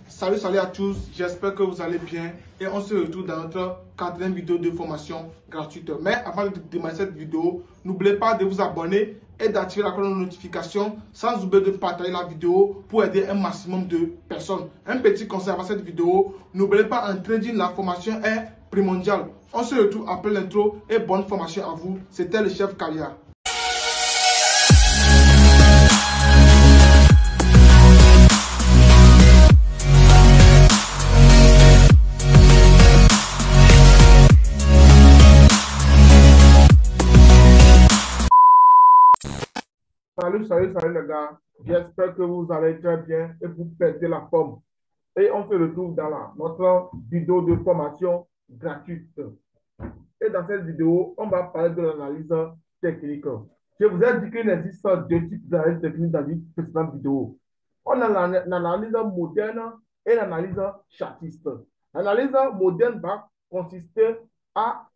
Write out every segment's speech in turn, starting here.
Salut à tous, j'espère que vous allez bien et on se retrouve dans notre quatrième vidéo de formation gratuite. Mais avant de démarrer cette vidéo, n'oubliez pas de vous abonner et d'activer la cloche de notification sans oublier de partager la vidéo pour aider un maximum de personnes. Un petit conseil avant cette vidéo, n'oubliez pas en trading, la formation est primordiale. On se retrouve après l'intro et bonne formation à vous. C'était le chef Kalia. Salut les gars, j'espère que vous allez très bien et vous perdez la forme. Et on se retrouve dans notre vidéo de formation gratuite. Et dans cette vidéo, on va parler de l'analyse technique. Je vous ai dit qu'il existe deux types d'analyse technique dans une précédente vidéo. On a l'analyse moderne et l'analyse chartiste. L'analyse moderne va consister à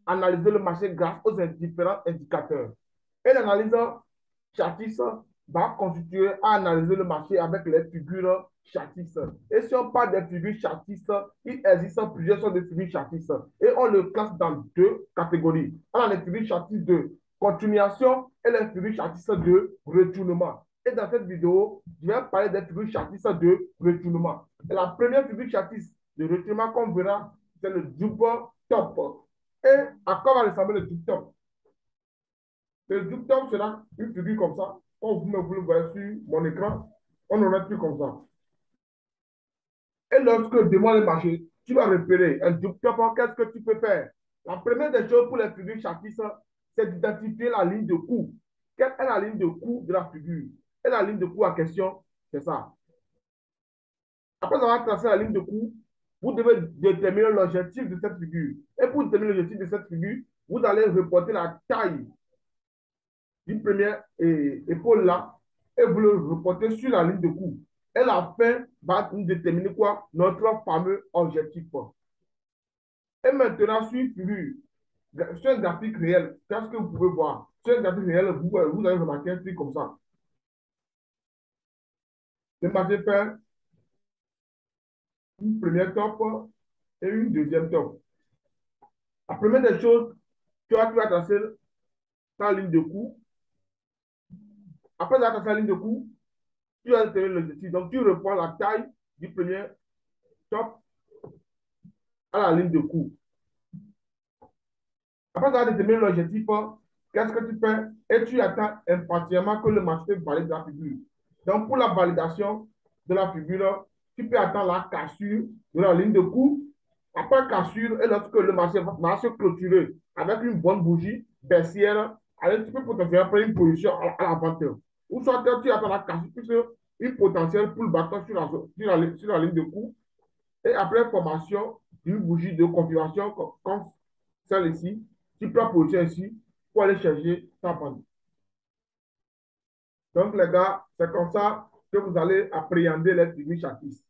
analyser le marché grâce aux différents indicateurs. Et l'analyse chartiste va constituer à analyser le marché avec les figures chartistes. Et si on parle des figures chartistes, il existe plusieurs sortes de figures chartistes. Et on le classe dans deux catégories. On a les figures chartistes de continuation et les figures chartistes de retournement. Et dans cette vidéo, je vais parler des figures chartistes de retournement. Et la première figure chartiste de retournement qu'on verra, c'est le double top. Et à quoi va ressembler le double top? Le double top sera une figure comme ça. Quand vous le voyez sur mon écran, on aurait plus comme ça. Et lorsque demande le marché, tu vas repérer un double top. Qu'est-ce que tu peux faire? La première des choses pour les figures chartistes, c'est d'identifier la ligne de coût. Quelle est la ligne de coût de la figure? Et la ligne de coût en question, c'est ça. Après avoir tracé la ligne de coût, vous devez déterminer l'objectif de cette figure. Et pour déterminer l'objectif de cette figure, vous allez reporter la taille d'une première épaule là et vous le reportez sur la ligne de coût. Et la fin va nous déterminer quoi? Notre fameux objectif. Et maintenant, sur une figure, sur un graphique réel, qu'est-ce que vous pouvez voir? Sur un graphique réel, vous allez remarquer un truc comme ça. Le marché fait une première top et une deuxième top. La première des choses, tu vas tracer ta ligne de coût. Après avoir tracé la ligne de coût, tu vas déterminer l'objectif. Donc, tu reprends la taille du premier top à la ligne de coût. Après avoir déterminé l'objectif, qu'est-ce que tu fais? Et tu attends impatiemment que le marché valide la figure. Donc, pour la validation de la figure, tu peux attendre la cassure de la ligne de coût. Après cassure, et lorsque le marché va se clôturer avec une bonne bougie baissière, alors tu peux potentiellement prendre une position à la vente. Ou soit tu attends la cassure, puisque une potentielle pullback sur la ligne de coût. Et après formation d'une bougie de confirmation comme celle-ci, tu prends position ici pour aller chercher ta vente. Donc, les gars, c'est comme ça que vous allez appréhender les figures chartistes.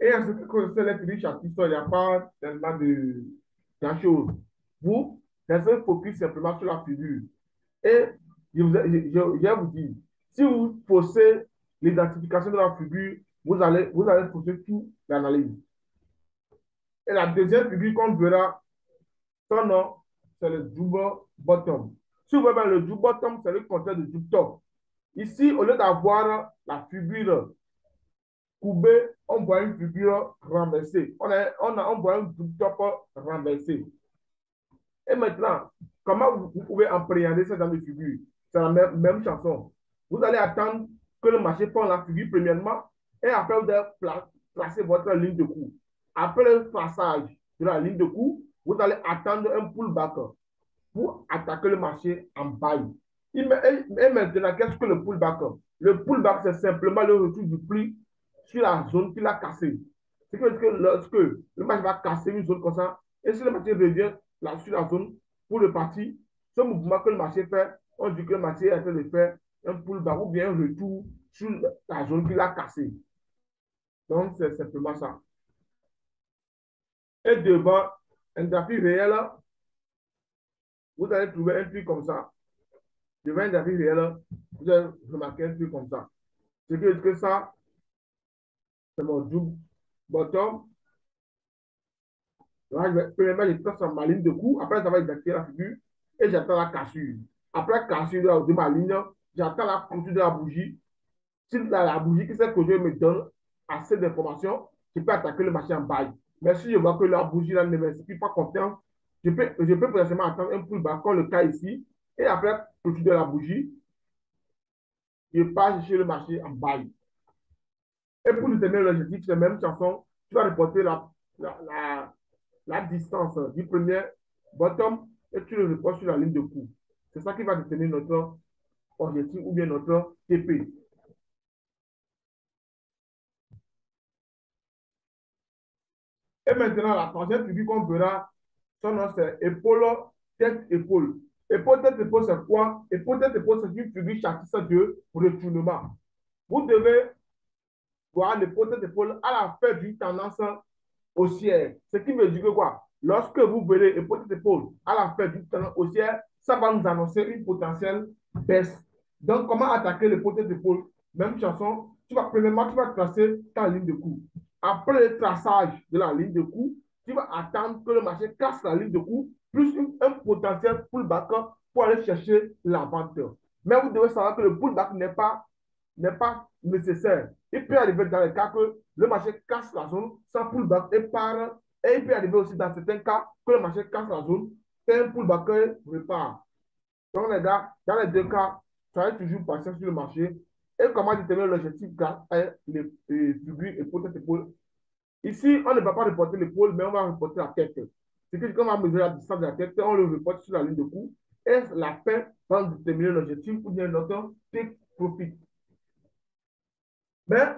Et en ce qui concerne les figures chartistes, il n'y a pas tellement de chose. Vous, restez focus simplement sur la figure. Et je vais vous dire, si vous posez l'identification de la figure, vous allez poser toute l'analyse. Et la deuxième figure qu'on verra, son nom, c'est le double bottom. Si vous voyez le double bottom, c'est le contraire du double top. Ici, au lieu d'avoir la figure courbée, on voit une figure renversée. On voit un double top renversé. Et maintenant, comment vous pouvez appréhender ce genre de figure? C'est la même chanson. Vous allez attendre que le marché prenne la figure premièrement et après vous allez placer votre ligne de coût. Après le passage de la ligne de coût, vous allez attendre un pullback pour attaquer le marché en bail. Et maintenant, qu'est-ce que le pullback? Le pullback, c'est simplement le retour du prix sur la zone qu'il a cassée. C'est que lorsque le marché va casser une zone comme ça, et si le marché revient là, sur la zone pour repartir, ce mouvement que le marché fait, on dit que le marché est en train de faire un pullback ou bien un retour sur la zone qu'il a cassée. Donc, c'est simplement ça. Et devant un graphique réel, vous allez trouver un truc comme ça. Devant un graphique réel, vous allez remarquer un truc comme ça. C'est que ça, c'est mon double bottom. Là, premièrement, je trace ma ligne de coup. Après, ça va identifier la figure et j'attends la cassure. Après la cassure de ma ligne, j'attends la clôture de la bougie. Si la bougie qui s'est clôturée me donne assez d'informations, je peux attaquer le marché en bail. Mais si je vois que la bougie là, ne m'inspire pas confiance, je peux potentiellement attendre un pullback comme le cas ici. Et après la clôture de la bougie, je pars chercher le marché en bail. Et pour déterminer l'objectif, c'est la même chanson. Tu vas reporter la, la, la distance du premier bottom et tu le reportes sur la ligne de coup. C'est ça qui va déterminer notre objectif ou bien notre TP. Et maintenant, la troisième figure qu'on verra, son nom c'est épaule, tête, épaule. Épaule, tête, épaule, c'est quoi? Épaule, tête, épaule, c'est une figure châtissant de retournement. Vous devez voir l'épaule, tête, épaule à la fin d'une tendance haussière. Ce qui veut dire que quoi? Lorsque vous verrez épaule, tête, épaule à la fin d'une tendance haussière, ça va nous annoncer une potentielle baisse. Donc, comment attaquer l'épaule, tête, épaule? Même chanson, premièrement, tu vas tracer ta ligne de coup. Après le traçage de la ligne de coup, tu vas attendre que le marché casse la ligne de coup, plus un potentiel pullback pour aller chercher la vente. Mais vous devez savoir que le pullback n'est pas nécessaire. Il peut arriver dans le cas que le marché casse la zone sans pullback et part. Et il peut arriver aussi dans certains cas que le marché casse la zone, fait un pullback et repart. Donc, les gars, dans les deux cas, soyez toujours patient sur le marché. Et comment déterminer l'objectif grâce à les figures et peut-être épaule. Ici, on ne va pas reporter l'épaule, mais on va reporter la tête. C'est que quand on va mesurer la distance de la tête, on le reporte sur la ligne de coup. Et la fin va déterminer l'objectif ou bien notre take profit. Mais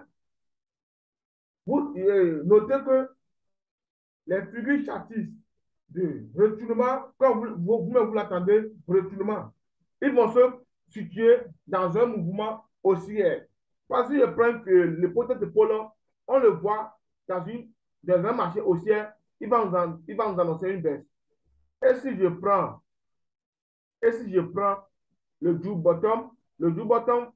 vous notez que les figures châtissent de retournement, quand vous l'attendez, retournement, ils vont se situer dans un mouvement haussier. Parce que je prends que le potentiel de pôle, on le voit dans un marché haussier, il va nous annoncer une baisse. Et si je prends le le do bottom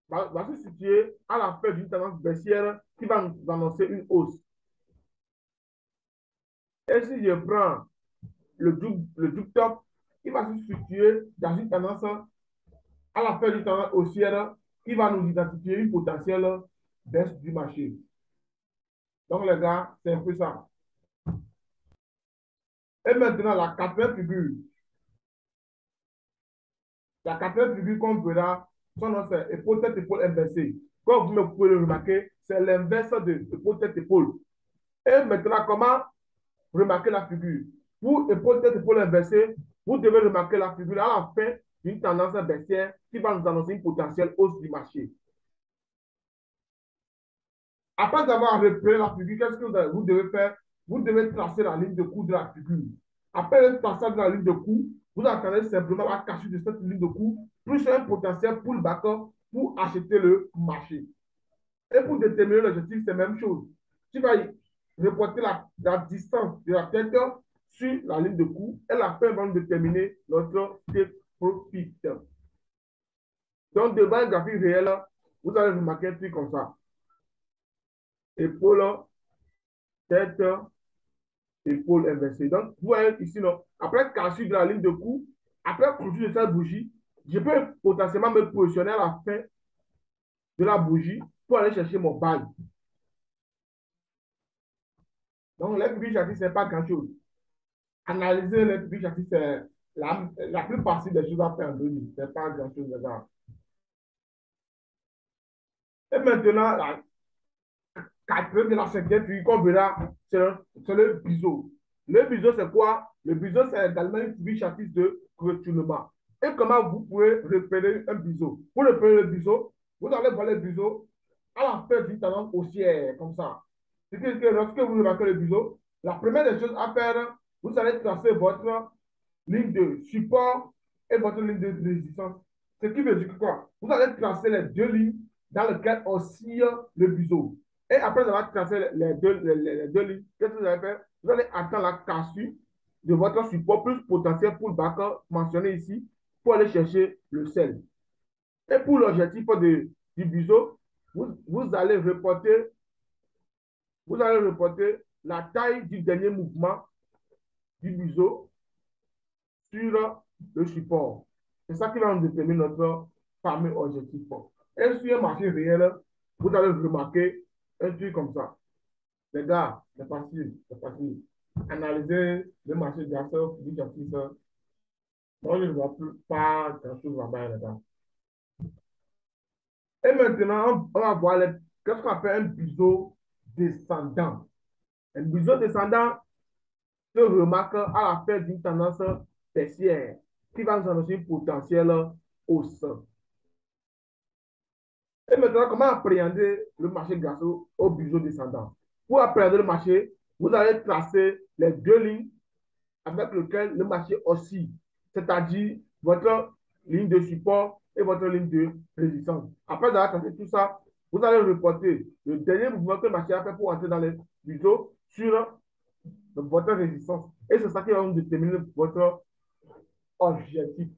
va se situer à la fin d'une tendance baissière qui va nous annoncer une hausse. Et si je prends le double top, il va se situer dans une tendance à la fin du tendance haussière qui va nous identifier une potentielle baisse du marché. Donc, les gars, c'est un peu ça. Et maintenant, la quatrième figure. La quatrième figure qu'on verra, son nom c'est épaule tête épaule inversée. Comme vous pouvez le remarquer, c'est l'inverse de épaule tête épaule. Et maintenant, comment remarquer la figure? Pour épaule tête épaule inversée, vous devez remarquer la figure à la fin d'une tendance baissière qui va nous annoncer une potentielle hausse du marché. Après avoir repéré la figure, qu'est-ce que vous devez faire? Vous devez tracer la ligne de coup de la figure. Après le traçage de la ligne de coup, vous attendez simplement la cassure de cette ligne de coup, plus un potentiel pullback pour acheter le marché. Et pour déterminer l'objectif, c'est la même chose. Tu vas reporter la distance de la tête sur la ligne de coup et la fin va déterminer notre profit. Donc, devant un graphique réel, vous allez remarquer un truc comme ça. Épaule, tête, épaule inversée. Donc, vous voyez ici, non, après cassure de la ligne de coup, après clôture de cette bougie, je peux potentiellement me positionner à la fin de la bougie pour aller chercher mon bail. Donc, les figures châssis, ce n'est pas grand-chose. Analyser les figures châssis, c'est la plus facile des choses à faire en 2000. Ce n'est pas grand-chose de ça. Et maintenant, la quatrième de la cinquième figure qu'on verra, c'est le biseau. Le biseau, c'est quoi? Le biseau, c'est également une figure châssis de retournement. Et comment vous pouvez repérer un biseau? Pour repérer le biseau, vous allez voir le biseau à la fin d'une tendance haussière, comme ça. C'est-à-dire que lorsque vous remarquez le biseau, la première des choses à faire, vous allez tracer votre ligne de support et votre ligne de résistance. Ce qui veut dire que quoi? Vous allez tracer les deux lignes dans lesquelles oscille le biseau. Et après avoir tracé les deux lignes, qu'est-ce que vous allez faire? Vous allez attendre la cassure de votre support plus potentiel pour le bac mentionné ici pour aller chercher le sel. Et pour l'objectif du biseau, vous allez reporter Vous allez reporter la taille du dernier mouvement du museau sur le support. C'est ça qui va nous déterminer notre fameux objectif. Et sur un marché réel, vous allez remarquer un truc comme ça. Les gars, c'est facile, c'est facile. Analyser le marché d'achat du justice. Moi, je ne vois plus pas grand-chose là-bas, les gars. Et maintenant, on va voir qu'est-ce qu'on appelle un biseau descendant. Un biseau descendant se remarque à la fin d'une tendance baissière qui va nous annoncer une potentielle hausse. Et maintenant, comment appréhender le marché grâce au biseau descendant? Pour appréhender le marché, vous allez tracer les deux lignes avec lesquelles le marché oscille, c'est-à-dire votre ligne de support et votre ligne de résistance. Après avoir tracé tout ça, vous allez reporter le dernier mouvement que le marché a fait pour entrer dans les biseaux sur votre résistance. Et c'est ça qui va nous déterminer votre objectif.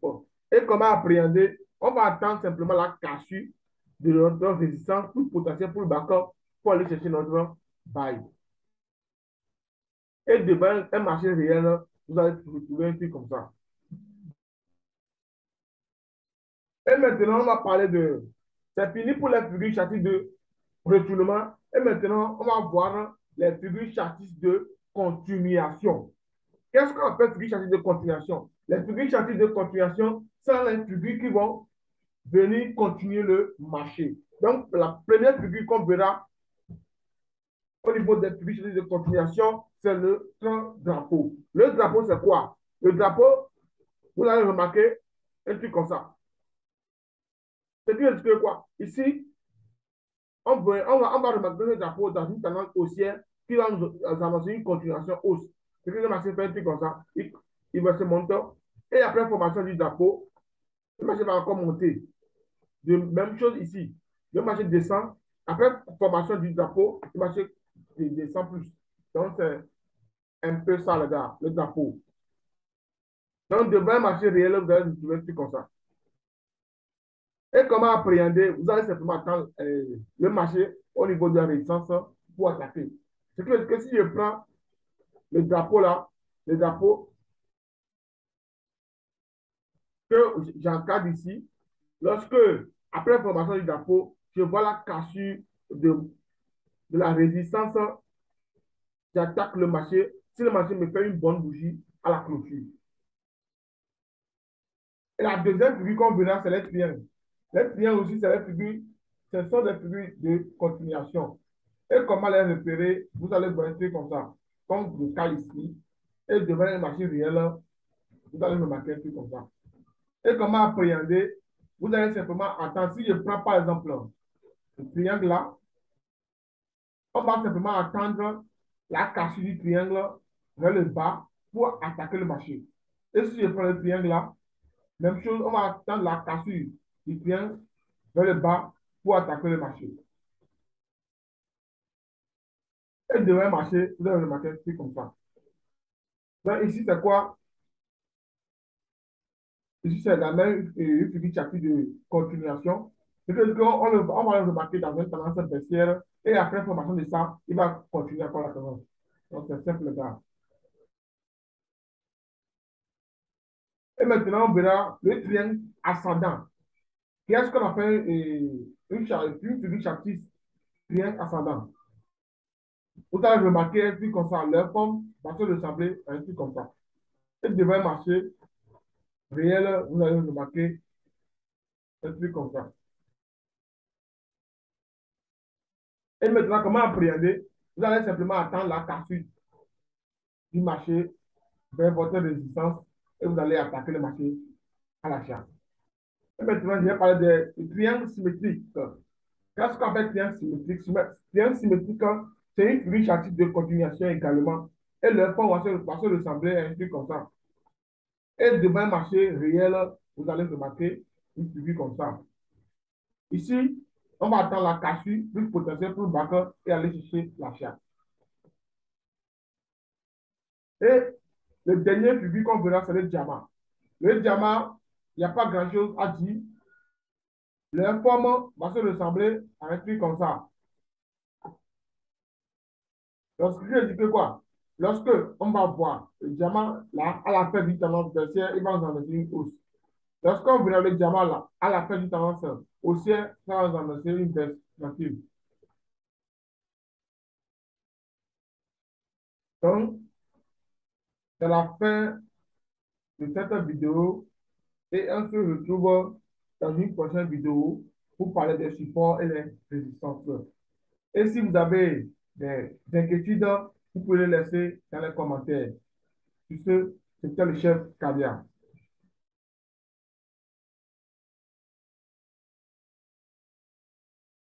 Et comment appréhender? On va attendre simplement la cassure de notre résistance pour potentiel pour le backup pour aller chercher notre buy. Et devant un marché réel, vous allez retrouver un truc comme ça. Et maintenant, on va parler de... C'est fini pour les figures châtiques de retournement. Et maintenant, on va voir les figures châtiques de continuation. Qu'est-ce qu'on appelle figures châtiques de continuation? Les figures châtiques de continuation sont les figures qui vont venir continuer le marché. Donc, la première figure qu'on verra au niveau des figures châtiques de continuation, c'est le drapeau. Le drapeau, c'est quoi? Le drapeau, vous allez remarquer un truc comme ça. C'est que quoi? Ici, on va remarquer le drapeau dans une tendance haussière qui va nous annoncer une continuation hausse. C'est que le marché fait un truc comme ça. Il va se monter. Et après formation du drapeau, le marché va encore monter. De même chose ici. Le marché descend. Après formation du drapeau, le marché descend plus. Donc, c'est un peu ça, les gars, le drapeau. Donc, devant un marché réel, vous allez trouver un truc comme ça. Et comment appréhender? Vous allez simplement attendre le marché au niveau de la résistance pour attaquer. C'est que si je prends le drapeau là, le drapeau que j'encadre ici, lorsque, après la formation du drapeau, je vois la cassure de la résistance, j'attaque le marché. Si le marché me fait une bonne bougie à la clôture. Et la deuxième figure qu'on verra, c'est les triangles. Les triangles aussi, c'est les figures, ce sont des figures de continuation. Et comment les repérer? Vous allez voir un truc comme ça, comme le cas ici. Et devant un marché réel, vous allez remarquer un truc comme ça. Et comment appréhender? Vous allez simplement attendre. Si je prends par exemple le triangle là, on va simplement attendre la cassure du triangle vers le bas pour attaquer le marché. Et si je prends le triangle là, même chose, on va attendre la cassure du triangle vers le bas pour attaquer le marché. Et devant un marché, vous allez remarquer un truc comme ça. Donc ici, c'est quoi? Ici, c'est la même figure chapitre de continuation. C'est que on va le remarquer dans une tendance baissière et après formation de ça, il va continuer encore la tendance. Donc, c'est simple, gars. Et maintenant, on verra le triangle ascendant. Qu'est-ce qu'on appelle une figure chapitre triangle ascendant? Vous allez remarquer un truc comme ça. Leur forme va se ressembler à un truc comme ça. Et devant un marché réel, vous allez remarquer un truc comme ça. Et maintenant, comment appréhender? Vous allez simplement attendre la cassure du marché vers votre résistance et vous allez attaquer le marché à l'achat. Et maintenant, je vais parler des triangles symétriques. Qu'est-ce qu'on appelle triangle symétrique? Triangle symétrique, c'est une figure chapitre de continuation également. Et leur forme va se ressembler à un truc comme ça. Et devant un marché réel, vous allez remarquer une figure comme ça. Ici, on va attendre la cassure plus potentielle pour le backer et aller chercher l'achat. Et le dernier figure qu'on verra, c'est le diamant. Le diamant, il n'y a pas grand-chose à dire. Leur forme va se ressembler à un truc comme ça. Lorsque je dis que quoi? Lorsque on va voir le diamant là, à la fin du tendance baissière, il va nous annoncer une hausse. Lorsqu'on verra le diamant là, à la fin du tendance haussière, ça va nous annoncer une baisse massive. Donc, c'est la fin de cette vidéo et on se retrouve dans une prochaine vidéo pour parler des supports et les résistances. Et si vous avez des inquiétudes, vous pouvez les laisser dans les commentaires. Sur ce, c'était le chef Kadia.